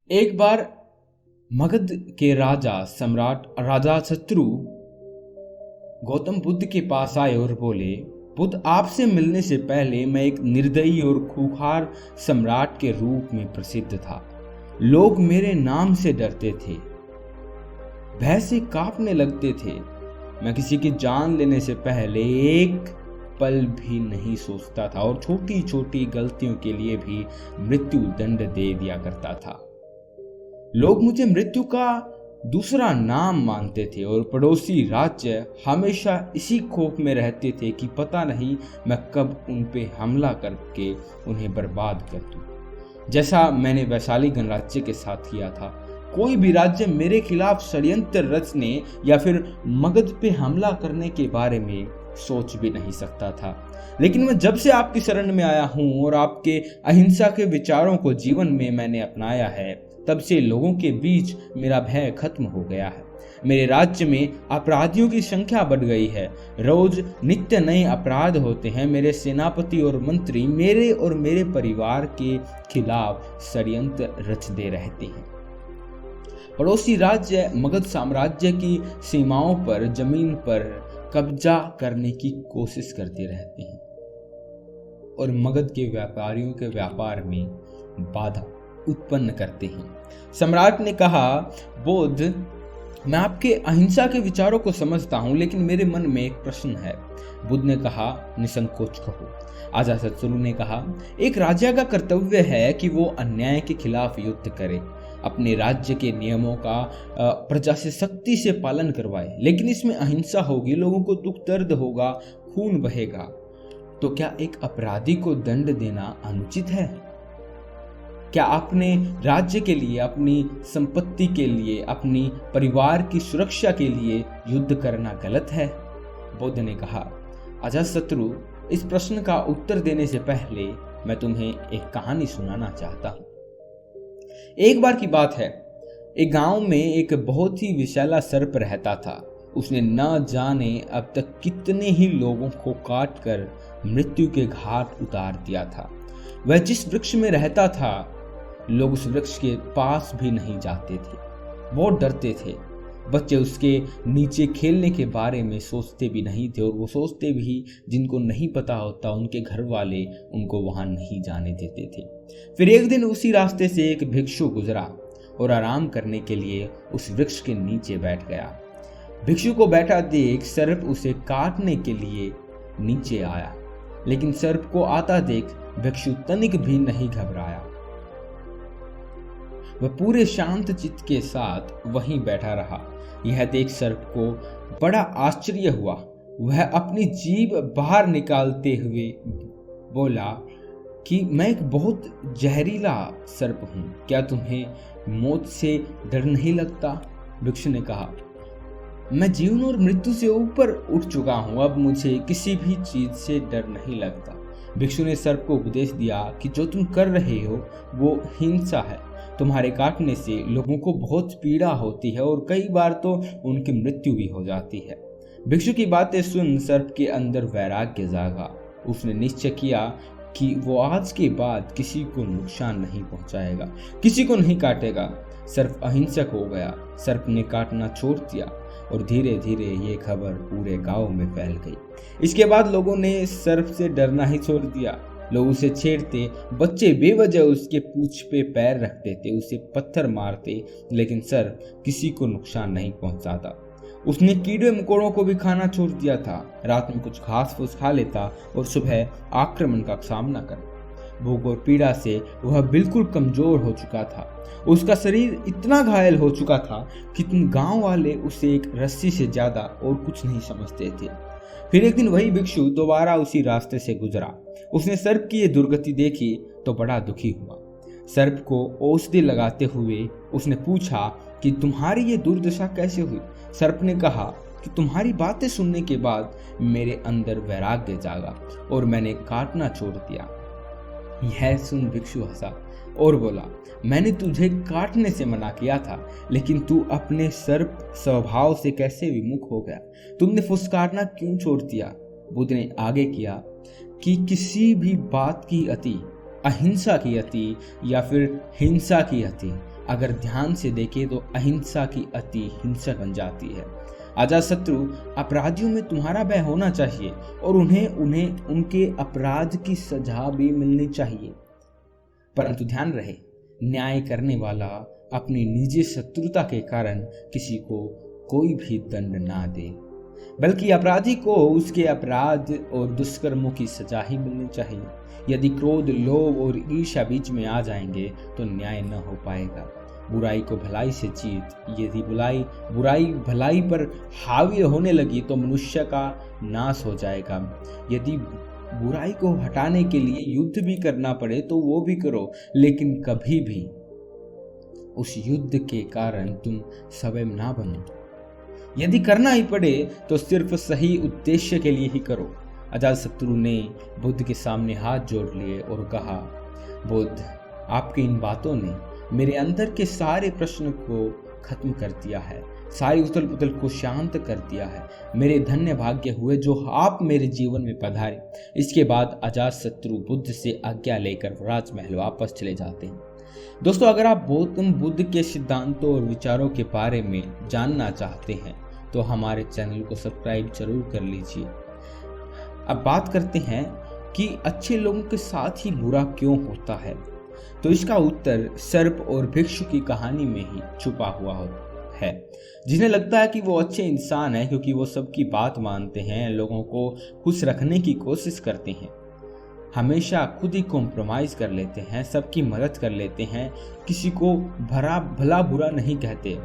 एक बार मगध के राजा सम्राट अजातशत्रु गौतम बुद्ध के पास आए और बोले, बुद्ध, आपसे मिलने से पहले मैं एक निर्दयी और खूंखार सम्राट के रूप में प्रसिद्ध था। लोग मेरे नाम से डरते थे, भय से कांपने लगते थे। मैं किसी की जान लेने से पहले एक पल भी नहीं सोचता था और छोटी छोटी गलतियों के लिए भी मृत्यु दंड दे दिया करता था। लोग मुझे मृत्यु का दूसरा नाम मानते थे और पड़ोसी राज्य हमेशा इसी खौफ में रहते थे कि पता नहीं मैं कब उन पे हमला करके उन्हें बर्बाद कर दूं, जैसा मैंने वैशाली गणराज्य के साथ किया था। कोई भी राज्य मेरे खिलाफ षड्यंत्र रचने या फिर मगध पे हमला करने के बारे में सोच भी नहीं सकता था। लेकिन मैं जब से आपकी शरण में आया हूं और आपके अहिंसा के विचारों को जीवन में मैंने अपनाया है, तब से लोगों के बीच मेरा भय खत्म हो गया है। मेरे राज्य में अपराधियों की संख्या बढ़ गई है। रोज नित्य नए अपराध होते हैं। मेरे सेनापति और मंत्री मेरे और मेरे परिवार के खिलाफ षड्यंत्र रचते रहते हैं। पड़ोसी राज्य मगध साम्राज्य की सीमाओं पर जमीन पर कब्जा करने की कोशिश करते रहते हैं और मगध के व्यापारियों के व्यापार में बाधा उत्पन्न करते हैं। सम्राट ने कहा, बुद्ध, मैं आपके अहिंसा के विचारों को समझता हूं, लेकिन मेरे मन में एक प्रश्न है। बुद्ध ने कहा, निसंकोच कहो। अजातशत्रु ने कहा, एक राजा का कर्तव्य है कि वो अन्याय के खिलाफ युद्ध करे, अपने राज्य के नियमों का प्रजा से सख्ती से पालन करवाए। लेकिन इसमें अहिंसा होगी, लोगों को दुख दर्द होगा, खून बहेगा। तो क्या एक अपराधी को दंड देना अनुचित है? क्या अपने राज्य के लिए, अपनी संपत्ति के लिए, अपनी परिवार की सुरक्षा के लिए युद्ध करना गलत है? बुद्ध ने कहा, अजातशत्रु, इस प्रश्न का उत्तर देने से पहले मैं तुम्हें एक कहानी सुनाना चाहता हूं। एक बार की बात है, एक गांव में एक बहुत ही विषैला सर्प रहता था। उसने न जाने अब तक कितने ही लोगों को काट कर मृत्यु के घाट उतार दिया था। वह जिस वृक्ष में रहता था, लोग उस वृक्ष के पास भी नहीं जाते थे, बहुत डरते थे। बच्चे उसके नीचे खेलने के बारे में सोचते भी नहीं थे और वो सोचते भी, जिनको नहीं पता होता उनके घर वाले उनको वहां नहीं जाने देते थे। फिर एक दिन उसी रास्ते से एक भिक्षु गुजरा और आराम करने के लिए उस वृक्ष के नीचे बैठ गया। भिक्षु को बैठा देख सर्प उसे काटने के लिए नीचे आया, लेकिन सर्प को आता देख भिक्षु तनिक भी नहीं घबराया। वह पूरे शांत चित्त के साथ वहीं बैठा रहा। यह देख सर्प को बड़ा आश्चर्य हुआ। वह अपनी जीभ बाहर निकालते हुए बोला कि मैं एक बहुत जहरीला सर्प हूं, क्या तुम्हें मौत से डर नहीं लगता? भिक्षु ने कहा, मैं जीवन और मृत्यु से ऊपर उठ चुका हूं, अब मुझे किसी भी चीज से डर नहीं लगता। भिक्षु ने सर्प को उपदेश दिया कि जो तुम कर रहे हो वो हिंसा है। तुम्हारे काटने से लोगों को बहुत पीड़ा होती है और कई बार तो उनकी मृत्यु भी हो जाती है। भिक्षु की बातें सुन सर्प के अंदर वैराग्य जागा। उसने निश्चय किया कि वो आज के बाद किसी को नुकसान नहीं पहुंचाएगा, किसी को नहीं काटेगा। सर्प अहिंसक हो गया। सर्प ने काटना छोड़ दिया और धीरे धीरे ये खबर पूरे गांव में फैल गई। इसके बाद लोगों ने सर्प से डरना ही छोड़ दिया। लोग उसे छेड़ते, बच्चे बेवजह उसके पूंछ पे पैर रखते थे, उसे पत्थर मारते, लेकिन सर्प किसी को नुकसान नहीं पहुंचाता। उसने कीड़े मकोड़ों को भी खाना छोड़ दिया था। रात में कुछ घास फूस खा लेता और सुबह आक्रमण का सामना कर। भूख और पीड़ा से वह बिल्कुल कमजोर हो चुका था। उसका शरीर इतना घायल हो चुका था कि गांव वाले उसे एक रस्सी से ज्यादा और कुछ नहीं समझते थे। फिर एक दिन वही भिक्षु दोबारा उसी रास्ते से गुजरा। उसने सर्प की ये दुर्गति देखी तो बड़ा दुखी हुआ। सर्प को औषधि लगाते हुए उसने पूछा कि तुम्हारी ये दुर्दशा कैसे हुई? सर्प ने कहा कि तुम्हारी बातें सुनने के बाद मेरे अंदर वैराग्य जागा और मैंने काटना छोड़ दिया। यह सुन भिक्षु हंसा और बोला, मैंने तुझे काटने से मना किया था, लेकिन तू अपने सर्प स्वभाव से कैसे विमुख हो गया? तुमने फुसकारना क्यों छोड़ दिया? बुद्ध ने आगे किया कि किसी भी बात की अति, अहिंसा की अति या फिर हिंसा की अति अगर ध्यान से देखें तो अहिंसा की अति हिंसक बन जाती है। अजातशत्रु, अपराधियों में तुम्हारा भय होना चाहिए और उन्हें उनके अपराध की सजा भी मिलनी चाहिए, परंतु ध्यान रहे, न्याय करने वाला अपनी निजी शत्रुता के कारण किसी को कोई भी दंड ना दे, बल्कि अपराधी को उसके अपराध और दुष्कर्मों की सजा ही मिलनी चाहिए। यदि क्रोध, लोभ और ईर्ष्या बीच में आ जाएंगे तो न्याय न हो पाएगा। बुराई को भलाई से जीत, यदि बुराई भलाई पर हावी होने लगी तो मनुष्य का नाश हो जाएगा। यदि बुराई को हटाने के लिए युद्ध भी करना पड़े तो वो भी करो, लेकिन कभी भी उस युद्ध के कारण तुम स्वयं ना बनो। यदि करना ही पड़े तो सिर्फ सही उद्देश्य के लिए ही करो। अजातशत्रु ने बुद्ध के सामने हाथ जोड़ लिए और कहा, बुद्ध, आपकी इन बातों ने मेरे अंदर के सारे प्रश्न को खत्म कर दिया है, सारी उथल पुथल को शांत कर दिया है। मेरे धन्य भाग्य हुए जो आप मेरे जीवन में पधारे। इसके बाद अजातशत्रु बुद्ध से आज्ञा लेकर राजमहल वापस चले जाते हैं। दोस्तों, अगर आप गौतम बुद्ध के सिद्धांतों और विचारों के बारे में जानना चाहते हैं तो हमारे चैनल को सब्सक्राइब जरूर कर लीजिए। अब बात करते हैं कि अच्छे लोगों के साथ ही बुरा क्यों होता है। तो इसका उत्तर सर्प और भिक्षु की कहानी में ही छुपा हुआ है। जिन्हें लगता है कि वो अच्छे इंसान हैं क्योंकि वो सबकी बात मानते हैं, लोगों को खुश रखने की कोशिश करते हैं, हमेशा खुद ही कॉम्प्रोमाइज कर लेते हैं, सबकी मदद कर लेते हैं, किसी को भला बुरा नहीं कहते,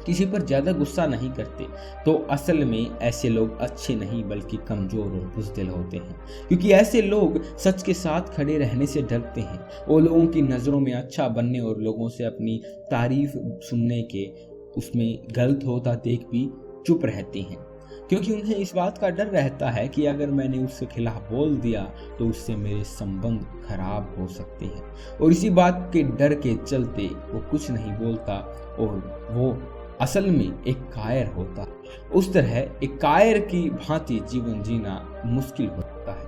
किसी पर ज़्यादा गुस्सा नहीं करते, तो असल में ऐसे लोग अच्छे नहीं बल्कि कमज़ोर और बुज़दिल होते हैं। क्योंकि ऐसे लोग सच के साथ खड़े रहने से डरते हैं। वो लोगों की नज़रों में अच्छा बनने और लोगों से अपनी तारीफ सुनने के उसमें गलत होता देख भी चुप रहते हैं, क्योंकि उन्हें इस बात का डर रहता है कि अगर मैंने उसके खिलाफ बोल दिया तो उससे मेरे संबंध खराब हो सकते हैं, और इसी बात के डर के चलते वो कुछ नहीं बोलता और वो असल में एक कायर होता है। उस तरह एक कायर की भांति जीवन जीना मुश्किल होता है,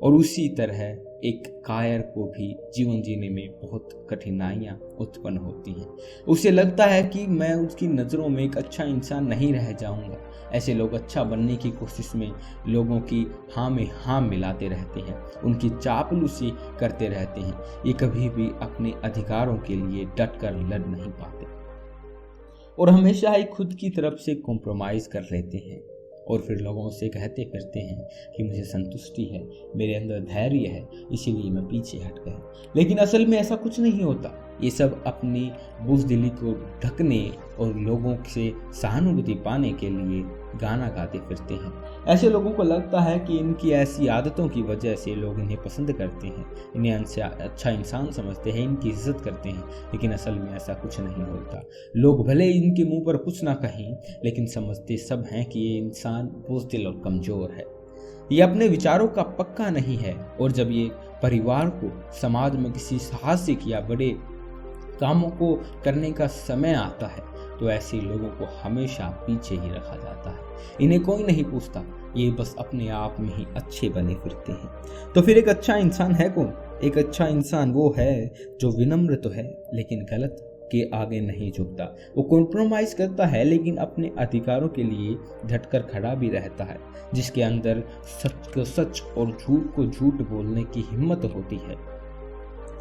और उसी तरह एक कायर को भी जीवन जीने में बहुत कठिनाइयाँ उत्पन्न होती हैं। उसे लगता है कि मैं उसकी नज़रों में एक अच्छा इंसान नहीं रह जाऊंगा। ऐसे लोग अच्छा बनने की कोशिश में लोगों की हाँ में हाँ मिलाते रहते हैं, उनकी चापलूसी करते रहते हैं। ये कभी भी अपने अधिकारों के लिए डट कर लड़ नहीं पाते और हमेशा ही खुद की तरफ से कॉम्प्रोमाइज़ कर लेते हैं, और फिर लोगों से कहते फिरते हैं कि मुझे संतुष्टि है, मेरे अंदर धैर्य है, इसीलिए मैं पीछे हट गया। लेकिन असल में ऐसा कुछ नहीं होता। ये सब अपनी बुज़दिली को ढकने और लोगों से सहानुभूति पाने के लिए गाना गाते फिरते हैं। ऐसे लोगों को लगता है कि इनकी ऐसी आदतों की वजह से लोग इन्हें पसंद करते हैं, इन्हें इनसे अच्छा इंसान समझते हैं, इनकी इज्जत करते हैं। लेकिन असल में ऐसा कुछ नहीं होता। लोग भले इनके मुंह पर कुछ ना कहें, लेकिन समझते सब हैं कि ये इंसान बुज़दिल और कमज़ोर है, ये अपने विचारों का पक्का नहीं है। और जब ये परिवार को, समाज में किसी साहसिक या बड़े कामों को करने का समय आता है तो ऐसे लोगों को हमेशा पीछे ही रखा जाता है। इन्हें कोई नहीं पूछता, ये बस अपने आप में ही अच्छे बने फिरते हैं। तो फिर एक अच्छा इंसान है कौन? एक अच्छा इंसान वो है जो विनम्र तो है लेकिन गलत के आगे नहीं झुकता। वो कॉम्प्रोमाइज करता है लेकिन अपने अधिकारों के लिए डटकर खड़ा भी रहता है, जिसके अंदर सच को सच और झूठ को झूठ बोलने की हिम्मत होती है।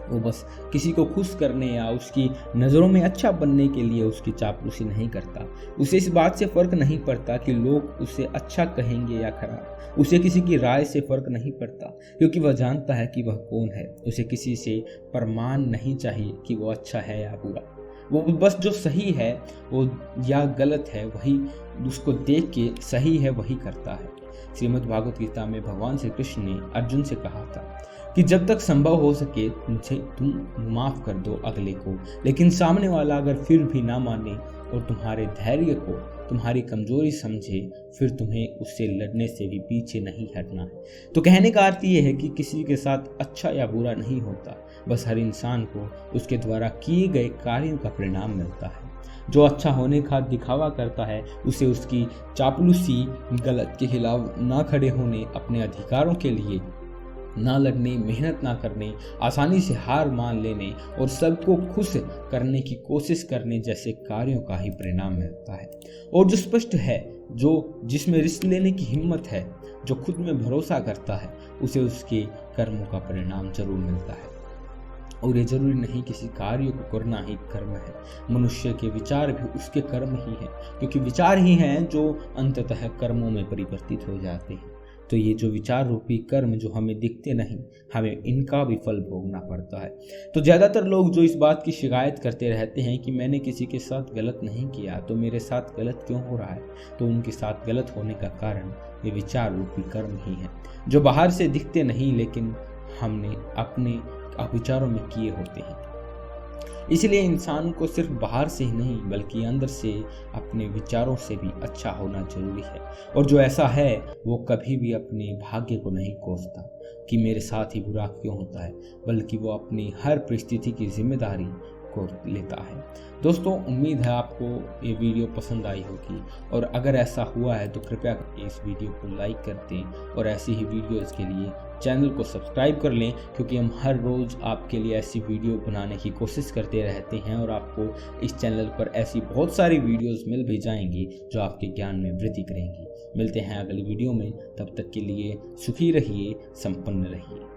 वो बस किसी को खुश करने या उसकी नज़रों में अच्छा बनने के लिए उसकी चापलूसी नहीं करता। उसे इस बात से फ़र्क नहीं पड़ता कि लोग उसे अच्छा कहेंगे या खराब। उसे किसी की राय से फ़र्क नहीं पड़ता, क्योंकि वह जानता है कि वह कौन है। उसे किसी से प्रमाण नहीं चाहिए कि वो अच्छा है या बुरा। वो बस जो सही है वो या गलत है वही उसको देख के सही है वही करता है। श्रीमद् भागवत गीता में भगवान श्री कृष्ण ने अर्जुन से कहा था कि जब तक संभव हो सके मुझे तुम माफ़ कर दो अगले को, लेकिन सामने वाला अगर फिर भी ना माने और तुम्हारे धैर्य को तुम्हारी कमजोरी समझे, फिर तुम्हें उससे लड़ने से भी पीछे नहीं हटना है। तो कहने का अर्थ ये है कि किसी के साथ अच्छा या बुरा नहीं होता, बस हर इंसान को उसके द्वारा किए गए कार्यों का परिणाम मिलता है। जो अच्छा होने का दिखावा करता है उसे उसकी चापलूसी, गलत के खिलाफ ना खड़े होने, अपने अधिकारों के लिए ना लड़ने, मेहनत ना करने, आसानी से हार मान लेने और सबको खुश करने की कोशिश करने जैसे कार्यों का ही परिणाम मिलता है। और जो स्पष्ट है, जिसमें रिस्क लेने की हिम्मत है, जो खुद में भरोसा करता है, उसे उसके कर्मों का परिणाम जरूर मिलता है। और ये जरूरी नहीं किसी कार्य को करना ही कर्म है, मनुष्य के विचार भी उसके कर्म ही हैं, क्योंकि विचार ही हैं जो अंततः कर्मों में परिवर्तित हो जाते हैं। तो ये जो विचार रूपी कर्म जो हमें दिखते नहीं, हमें इनका भी फल भोगना पड़ता है। तो ज़्यादातर लोग जो इस बात की शिकायत करते रहते हैं कि मैंने किसी के साथ गलत नहीं किया तो मेरे साथ गलत क्यों हो रहा है, तो उनके साथ गलत होने का कारण ये विचार रूपी कर्म ही है, जो बाहर से दिखते नहीं लेकिन हमने अपने विचारों में किए होते हैं। इसलिए इंसान को सिर्फ बाहर से ही नहीं बल्कि अंदर से अपने विचारों से भी अच्छा होना जरूरी है। और जो ऐसा है वो कभी भी अपने भाग्य को नहीं कोसता कि मेरे साथ ही बुरा क्यों होता है, बल्कि वो अपनी हर परिस्थिति की जिम्मेदारी को लेता है। दोस्तों, उम्मीद है आपको ये वीडियो पसंद आई होगी, और अगर ऐसा हुआ है तो कृपया करके इस वीडियो को लाइक कर दें और ऐसी ही वीडियोस के लिए चैनल को सब्सक्राइब कर लें, क्योंकि हम हर रोज़ आपके लिए ऐसी वीडियो बनाने की कोशिश करते रहते हैं और आपको इस चैनल पर ऐसी बहुत सारी वीडियोस मिल भी जाएंगी जो आपके ज्ञान में वृद्धि करेंगी। मिलते हैं अगली वीडियो में, तब तक के लिए सुखी रहिए, संपन्न रहिए।